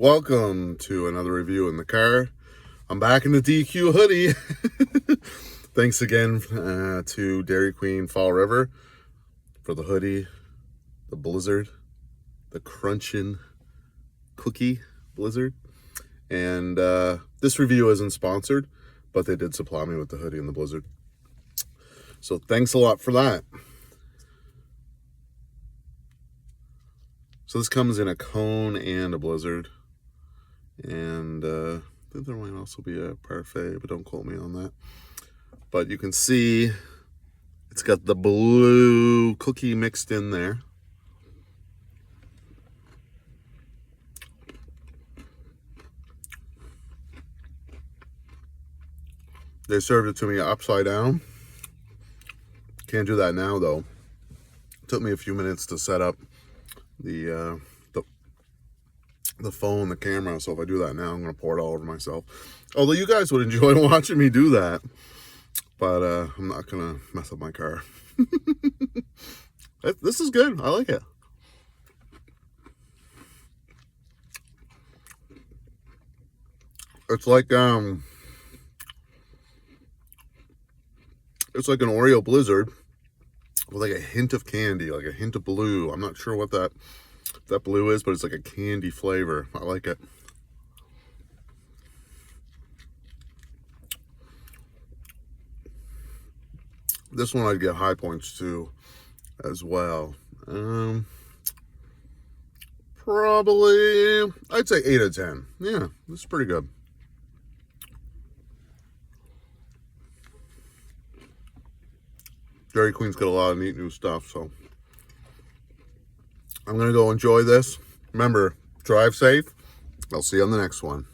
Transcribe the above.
Welcome to another review in the car. I'm back in the DQ hoodie. Thanks again to Dairy Queen Fall River for the hoodie, the blizzard, the Crunchin cookie blizzard. And this review isn't sponsored, but they did supply me with the hoodie and the blizzard. So thanks a lot for that. So this comes in a cone and a blizzard. And I think there might also be a parfait, but don't quote me on that. But you can see it's got the blue cookie mixed in there. They served it to me upside down. Can't do that now though. It took me a few minutes to set up the phone, the camera, so if I do that now, I'm going to pour it all over myself. Although you guys would enjoy watching me do that, but I'm not going to mess up my car. This is good. I like it. It's like an Oreo blizzard with like a hint of candy, like a hint of blue. I'm not sure what that blue is, but it's like a candy flavor. I like it. This one I'd get high points to as well. Probably, I'd say 8 out of 10. Yeah, this is pretty good. Dairy Queen's got a lot of neat new stuff, so I'm going to go enjoy this. Remember, drive safe. I'll see you on the next one.